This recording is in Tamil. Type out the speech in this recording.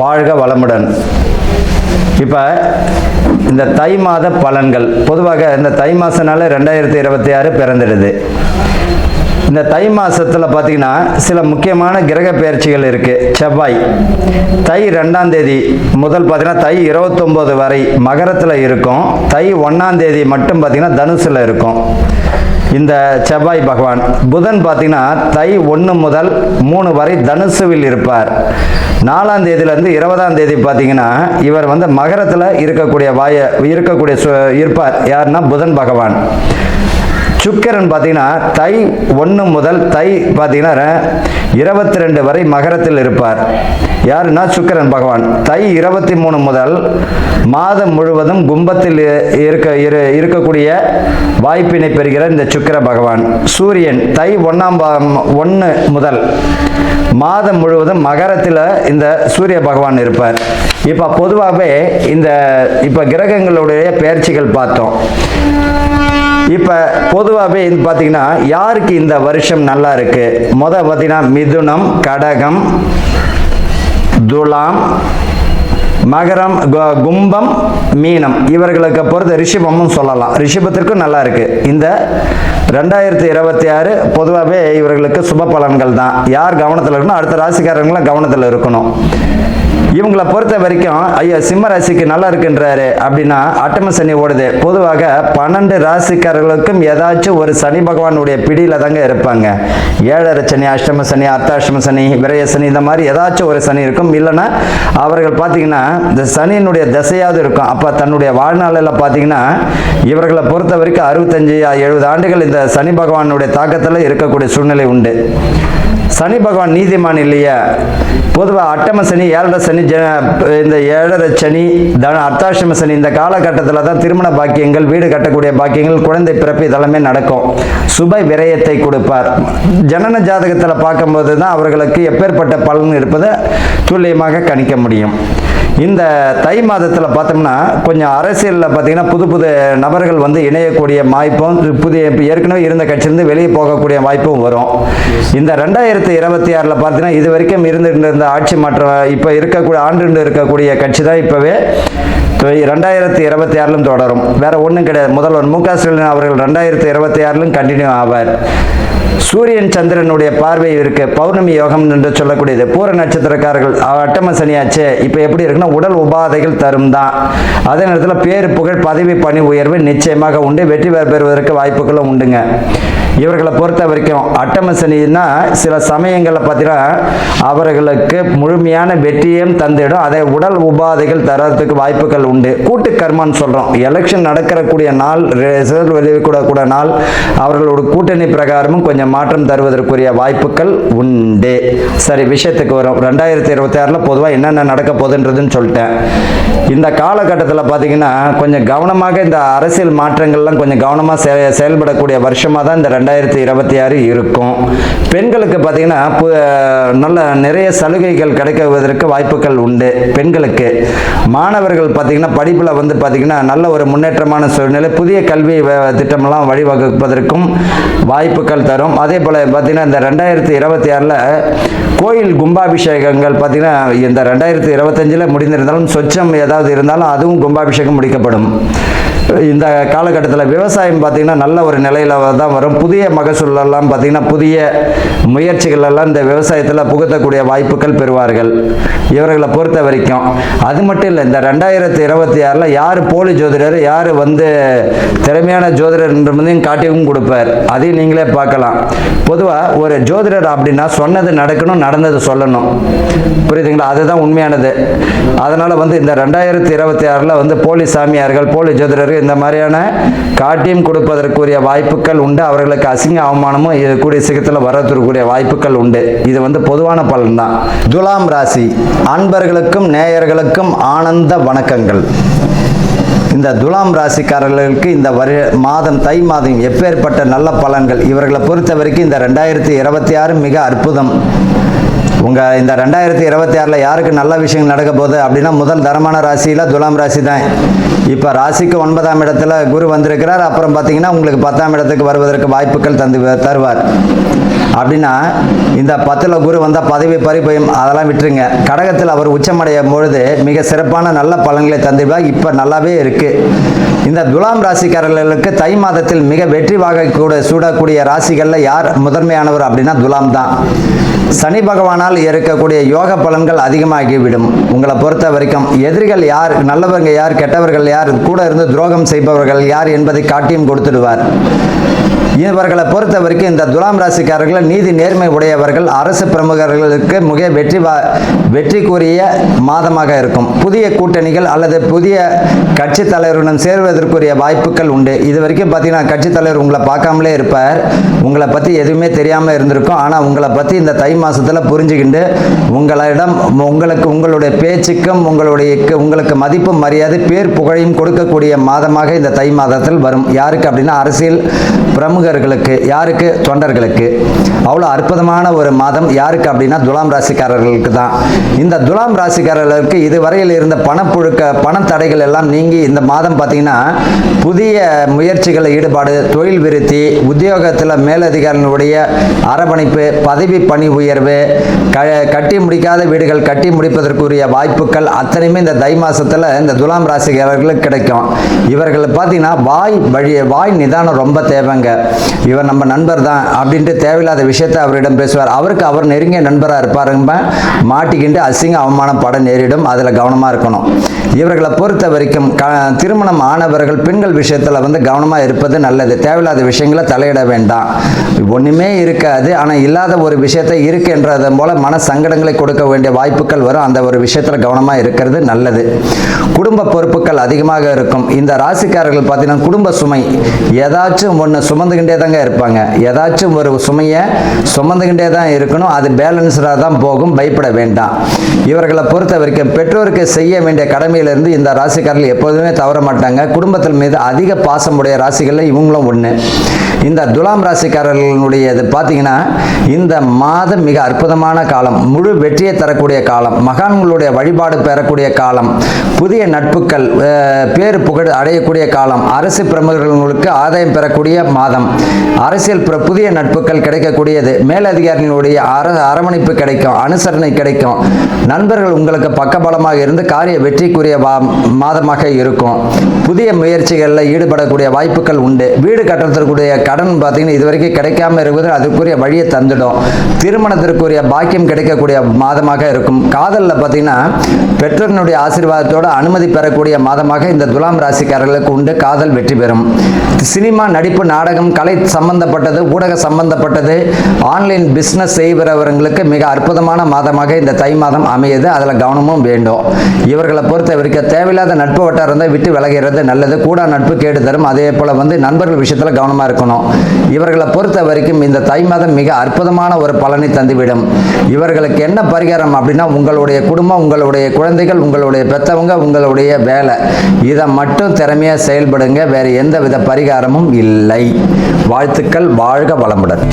வாழ்க வளமுடன். இப்போ இந்த தை மாத பலன்கள் பொதுவாக இந்த தை மாதனால 2026 பிறந்துடுது. இந்த தை மாதத்தில் பார்த்தீங்கன்னா சில முக்கியமான கிரக பெயர்ச்சிகள் இருக்குது. செவ்வாய் தை 2ஆம் தேதி முதல் பார்த்தீங்கன்னா தை 29 வரை மகரத்தில் இருக்கும். தை 1ஆம் தேதி மட்டும் பார்த்தீங்கன்னா தனுசில் இருக்கும் இந்த செவ்வாய் பகவான். புதன் பார்த்தீங்கன்னா தை 1 முதல் 3 வரை தனுசுவில் இருப்பார். 4ஆம் தேதியிலேருந்து 20ஆம் தேதி பார்த்தீங்கன்னா இவர் வந்து மகரத்தில் இருப்பார். யாருன்னா புதன் பகவான். சுக்கிரன் பார்த்தீங்கன்னா தை 1 முதல் தை பார்த்தீங்கன்னா 22 வரை மகரத்தில் இருப்பார். யாருன்னா சுக்கிரன் பகவான். தை 23 முதல் மாதம் முழுவதும் கும்பத்தில் இருக்கக்கூடிய வாய்ப்பினை பெறுகிற இந்த சுக்கிர பகவான். சூரியன் தை 1 முதல் மாதம் முழுவதும் மகரத்தில் இந்த சூரிய பகவான் இருப்பார். இப்போ பொதுவாகவே இப்போ கிரகங்களுடைய பெயர்ச்சிகள் பார்த்தோம். இப்போ பொதுவாகவே பார்த்தீங்கன்னா யாருக்கு இந்த வருஷம் நல்லா இருக்கு? பார்த்தீங்கன்னா மிதுனம், கடகம், துலாம், மகரம், கும்பம், மீனம் இவர்களுக்கு பொறுத்த ரிஷபமும் சொல்லலாம். ரிஷபத்திற்கும் நல்லா இருக்கு. இந்த 2026 பொதுவாகவே இவர்களுக்கு சுப பலன்கள் தான். யார் கவனத்தில் இருக்கணும்? அடுத்த ராசிக்காரங்களும் கவனத்தில் இருக்கணும். இவங்களை பொறுத்த வரைக்கும் ஐயா சிம்ம ராசிக்கு நல்லா இருக்குன்றாரு அப்படின்னா அட்டம சனி ஓடுது. பொதுவாக 12 ராசிக்காரர்களுக்கும் ஏதாச்சும் ஒரு சனி பகவானுடைய பிடியில தாங்க இருப்பாங்க. 7.5 சனி, அஷ்டம சனி, அர்த்தாஷ்டம சனி, விரய சனி, இந்த மாதிரி ஏதாச்சும் ஒரு சனி இருக்கும். இல்லைன்னா அவர்கள் பார்த்தீங்கன்னா இந்த சனியினுடைய திசையாவது இருக்கும். அப்போ தன்னுடைய வாழ்நாளில் பார்த்தீங்கன்னா இவர்களை பொறுத்த வரைக்கும் 65-70 ஆண்டுகள் இந்த சனி பகவானுடைய தாக்கத்தில் இருக்கக்கூடிய சூழ்நிலை உண்டு. சனி பகவான் நீதிமான் இல்லையா? பொதுவாக அட்டம சனி, 7.5 சனி, இந்த 7.5 சனி, அர்த்தாஷ்டம சனி இந்த காலகட்டத்தில் தான் திருமண பாக்கியங்கள், வீடு கட்டக்கூடிய பாக்கியங்கள், குழந்தை பிறப்பு இதெல்லாமே நடக்கும். சுப விரயத்தை கொடுப்பார். ஜனன ஜாதகத்தில் பார்க்கும்போது தான் அவர்களுக்கு எப்பேற்பட்ட பலன் இருப்பதை துல்லியமாக கணிக்க முடியும். இந்த தை மாதத்தில் பார்த்தோம்னா கொஞ்சம் அரசியலில் பார்த்தீங்கன்னா புது புது நபர்கள் வந்து இணையக்கூடிய வாய்ப்பும், ஏற்கனவே இருந்த கட்சியிலிருந்து வெளியே போகக்கூடிய வாய்ப்பும் வரும். இந்த 2026 பார்த்தீங்கன்னா இது வரைக்கும் இருந்த ஆட்சி மாற்றம் இப்போ இருக்கக்கூடிய கட்சி தான் இப்போவே 2026 தொடரும். வேற ஒன்றும் கிடையாது. முதல்வர் மு.க. ஸ்டாலின் அவர்கள் 2026 கண்டினியூ ஆவார். சூரியன் சந்திரனுடைய பார்வை இருக்கு. பௌர்ணமி யோகம் என்று சொல்லக்கூடியது. பூர நட்சத்திரக்காரர்கள் அட்டம சனியாச்சு. இப்போ எப்படி இருக்குன்னா உடல் உபாதைகள் தரும் தான். அதே நேரத்தில் பேரு புகழ், பதவி, பணி உயர்வு நிச்சயமாக உண்டு. வெற்றி பெறுவதற்கு வாய்ப்புகளும் உண்டுங்க. இவர்களை பொறுத்த வரைக்கும் அட்டம சனின்னா சில சமயங்களில் பார்த்தீங்கன்னா அவர்களுக்கு முழுமையான வெற்றியும் தந்திடும். அதை உடல் உபாதைகள் தரத்துக்கு வாய்ப்புகள் உண்டு. கூட்டு கர்மான்னு சொல்கிறோம். எலெக்ஷன் நடக்கக்கூடிய நாள், ரிசல்ட் வெளியிடக்கூடிய நாள், அவர்களோட கூட்டணி பிரகாரமும் கொஞ்சம் மாற்றம் தருவதற்குரிய வாய்ப்புகள் உண்டு. சரி, விஷயத்துக்கு வரும். 2026 பொதுவாக என்னென்ன நடக்க போகுதுன்றதுன்னு சொல்லிட்டேன். இந்த காலகட்டத்தில் பார்த்தீங்கன்னா கொஞ்சம் கவனமாக இந்த அரசியல் மாற்றங்கள்லாம் கொஞ்சம் கவனமாக செயல்படக்கூடிய வருஷமாக தான் இந்த 2026 இருக்கும். பெண்களுக்கு பார்த்தீங்கன்னா நல்ல நிறைய சலுகைகள் கிடைக்குவதற்கு வாய்ப்புகள் உண்டு. பெண்களுக்கு மாணவர்கள் பார்த்தீங்கன்னா படிப்பில் வந்து பார்த்தீங்கன்னா நல்ல ஒரு முன்னேற்றமான சூழ்நிலை, புதிய கல்வி திட்டமெல்லாம் வழிவகுப்பதற்கும் வாய்ப்புகள் தரும். அதே போல் பார்த்தீங்கன்னா இந்த 2026 கோயில் கும்பாபிஷேகங்கள் பார்த்தீங்கன்னா இந்த 2025 முடிந்திருந்தாலும் சொச்சம் ஏதாவது இருந்தாலும் அதுவும் கும்பாபிஷேகம் முடிக்கப்படும். இந்த காலகட்டத்தில் விவசாயம் பார்த்தீங்கன்னா நல்ல ஒரு நிலையில் தான் வரும். புதிய மகசூலெல்லாம் பார்த்தீங்கன்னா புதிய முயற்சிகள் எல்லாம் இந்த விவசாயத்தில் புகுத்தக்கூடிய வாய்ப்புகள் பெறுவார்கள் இவர்களை பொறுத்த வரைக்கும். அது மட்டும் இல்லை, இந்த 2026 யார் போலி ஜோதிடர், யார் வந்து திறமையான ஜோதிடர் என்றதையும் காட்டியும் கொடுப்பார். அதையும் நீங்களே பார்க்கலாம். பொதுவாக ஒரு ஜோதிடர் அப்படின்னா சொன்னது நடக்கணும், நடந்தது சொல்லணும். புரியுதுங்களா? அதுதான் உண்மையானது. அதனால் வந்து இந்த 2026 வந்து போலி சாமியார்கள், போலி ஜோதிடர்கள் இந்த மாதிரியான காட்டியும் கொடுப்பதற்குரிய வாய்ப்புகள் உண்டு. அவர்களுக்கு அசிங்க அவமானமும் கூடிய சீக்கிரத்தில் வரக்கூடிய வாய்ப்புகள் உண்டு. இது வந்து பொதுவான பலன் தான். துலாம் ராசி அன்பர்களுக்கும் நேயர்களுக்கும் ஆனந்த வணக்கங்கள். இந்த துலாம் ராசிக்காரர்களுக்கு இந்த மாதம் தை மாதம் எப்பேற்பட்ட நல்ல பலன்கள் இவர்களை பொறுத்த வரைக்கும் இந்த 2026 மிக அற்புதம். உங்கள் இந்த 2026 யாருக்கு நல்ல விஷயங்கள் நடக்க போகுது அப்படின்னா முதல் தரமான ராசியில் துலாம் ராசி தான். இப்போ ராசிக்கு 9ஆம் இடத்துல குரு வந்திருக்கிறார். அப்புறம் பார்த்தீங்கன்னா உங்களுக்கு 10ஆம் இடத்துக்கு வருவதற்கு வாய்ப்புகள் தருவார். அப்படின்னா இந்த 10ல் குரு வந்தால் பதவி பறிபயம் அதெல்லாம் விட்டுருங்க. கடகத்தில் அவர் உச்சமடையும் பொழுது மிக சிறப்பான நல்ல பலன்களை தந்துடுவார். இப்போ நல்லாவே இருக்குது. இந்த துலாம் ராசிக்காரர்களுக்கு தை மாதத்தில் மிக வெற்றி வாகை கூட சூடக்கூடிய ராசிகளில் யார் முதன்மையானவர் அப்படின்னா துலாம் தான். சனி பகவானால் இருக்கக்கூடிய யோக பலன்கள் அதிகமாகிவிடும். உங்களை பொறுத்த வரைக்கும் எதிரிகள் யார், நல்லவங்க யார், கெட்டவர்கள் யார், கூட இருந்து துரோகம் செய்பவர்கள் யார் என்பதை காட்டியும் கொடுத்துடுவார். இவர்களை பொறுத்த வரைக்கும் இந்த துலாம் ராசிக்காரர்கள் நீதி நேர்மை உடையவர்கள். அரசு பிரமுகர்களுக்கு மிக வெற்றிக்குரிய மாதமாக இருக்கும். புதிய கூட்டணிகள் அல்லது புதிய கட்சி தலைவருடன் சேருவதற்குரிய வாய்ப்புகள் உண்டு. இது வரைக்கும் பார்த்தீங்கன்னா கட்சி தலைவர் உங்களை பார்க்காமலே இருப்பார். உங்களை பற்றி எதுவுமே தெரியாமல் இருந்திருக்கும். ஆனால் உங்களை பற்றி இந்த தை மாதத்தில் புரிஞ்சுக்கிண்டு உங்களிடம் உங்களுடைய பேச்சுக்கும் உங்களுக்கு மதிப்பும் மரியாதை பேர் புகழையும் கொடுக்கக்கூடிய மாதமாக இந்த தை மாதத்தில் வரும். யாருக்கு அப்படின்னா அரசியல் பிரமுகர்களுக்கு, யாருக்கு தொண்டர்களுக்கு. அவ்வளோ அற்புதமான ஒரு மாதம். யாருக்கு அப்படின்னா துலாம் ராசிக்காரர்களுக்கு தான். இந்த துலாம் ராசிக்காரர்களுக்கு இதுவரையில் இருந்த பண தடைகள் எல்லாம் நீங்கி இந்த மாதம் பார்த்தீங்கன்னா புதிய முயற்சிகள் ஈடுபாடு, தொழில் விருத்தி, உத்தியோகத்தில் மேலதிகாரிகளுடைய அரவணைப்பு, பதவி பணி உயர்வு, கட்டி முடிக்காத வீடுகள் கட்டி முடிப்பதற்குரிய வாய்ப்புகள் அத்தனையுமே இந்த தை மாசத்தில் இந்த துலாம் ராசிக்காரர்களுக்கு கிடைக்கும். இவர்கள் பார்த்தீங்கன்னா வாய் நிதானம் ரொம்ப தேவைங்க. இவர் நம்ம நண்பர் தான் அப்படின்ட்டு தேவையில்லாத விஷயத்தை அவரிடம் பேசுவார். அவருக்கு அவர் நெருங்கிய நண்பராக இருப்பாருங்க. மாட்டிக்கிட்டு அசிங்க அவமானம் பட நேரிடும். அதில் கவனமாக இருக்கணும். இவர்களை பொறுத்த வரைக்கும் திருமணம் ஆனவர்கள் பெண்கள் விஷயத்தில் கவனமாக இருப்பது நல்லது. தேவையில்லாத விஷயங்களை தலையிட வேண்டாம். ஒன்றுமே இருக்காது, ஆனால் இல்லாத ஒரு விஷயத்தை இருக்குன்றதன் போல மன சங்கடங்களை கொடுக்க வேண்டிய வாய்ப்புகள் வரும். அந்த ஒரு விஷயத்தில் கவனமாக இருக்கிறது நல்லது. குடும்ப பொறுப்புகள் அதிகமாக இருக்கும். இந்த ராசிக்காரர்கள் பார்த்தீங்கன்னா குடும்ப சுமை ஏதாச்சும் ஒன்று சுமந்துக்கிட்டே தாங்க இருப்பாங்க. ஏதாச்சும் ஒரு சுமையை சுமந்துக்கிட்டே தான் இருக்கணும். அது பேலன்ஸ்டாக தான் போகும். பயப்பட வேண்டாம். இவர்களை பொறுத்த வரைக்கும் பெற்றோருக்கு செய்ய வேண்டிய கடமையிலிருந்து இந்த ராசிக்காரர்கள் எப்போதுமே தவற மாட்டாங்க. குடும்பத்தின் மீது அதிக பாசமுடைய ராசிகளில் இவங்களும் ஒன்று. இந்த துலாம் ராசிக்காரர்களுடைய இது பார்த்தீங்கன்னா இந்த மாதம் மிக அற்புதமான காலம். முழு வெற்றியை தரக்கூடிய காலம். மகான்களுடைய வழிபாடு பெறக்கூடிய காலம். புதிய நட்புகள், பேரு புகழ் அடையக்கூடிய காலம். அரசு பிரமுகர்களுக்கு ஆதாயம் பெறக்கூடிய மாதம். அரசியல் புதிய நட்புகள் கிடைக்கக்கூடியது. மேலதிகாரிகளுடைய அரவணைப்பு கிடைக்கும். அனுசரணை கிடைக்கும். நண்பர்கள் உங்களுக்கு பக்கபலமாக இருந்து காரிய வெற்றிக்குரிய மாதமாக இருக்கும். புதிய முயற்சிகளில் ஈடுபடக்கூடிய வாய்ப்புகள் உண்டு. வீடு கட்டுறதுக்குரிய கடன் பார்த்தீங்கன்னா இதுவரைக்கும் கிடைக்காம இருக்குது. அதுக்குரிய வழியை தந்துடும். திருமணத்திற்குரிய பாக்கியம் கிடைக்கக்கூடிய மாதமாக இருக்கும். காதலில் பார்த்தீங்கன்னா பெற்றோர்களுடைய ஆசீர்வாதத்தோடு அனுமதி பெறக்கூடிய மாதமாக இந்த துலாம் ராசிக்காரர்களுக்கு உண்டு. காதல் வெற்றி பெறும். சினிமா, நடிப்பு, நாடகம், கலை சம்பந்தப்பட்டது, ஊடக சம்பந்தப்பட்டது, ஆன்லைன் பிஸ்னஸ் செய்கிறவர்களுக்கு மிக அற்புதமான மாதமாக இந்த தை மாதம் அமையுது. அதில் கவனமும் வேண்டும். இவர்களை பொறுத்த வரைக்கும் தேவையில்லாத நட்பு வட்டாரத்தை விட்டு விலகிறது நல்லது. கூடா நட்பு கேடு தரும். அதே போல் நண்பர்கள் விஷயத்தில் கவனமாக இருக்கணும். இவர்களை பொறுத்த வரைக்கும் இந்த தை மாதம் மிக அற்புதமான ஒரு பலனை தந்துவிடும். இவர்களுக்கு என்ன பரிகாரம் அப்படின்னா உங்களுடைய குடும்பம், உங்களுடைய குழந்தைகள், உங்களுடைய பெற்றவங்க, உங்களுடைய வேலை, இதை மட்டும் திறமையாக செயல்படுங்க. வேறு எந்த வித பரிகாரமும் இல்லை. வாழ்த்துக்கள். வாழ்க வளமுடன்.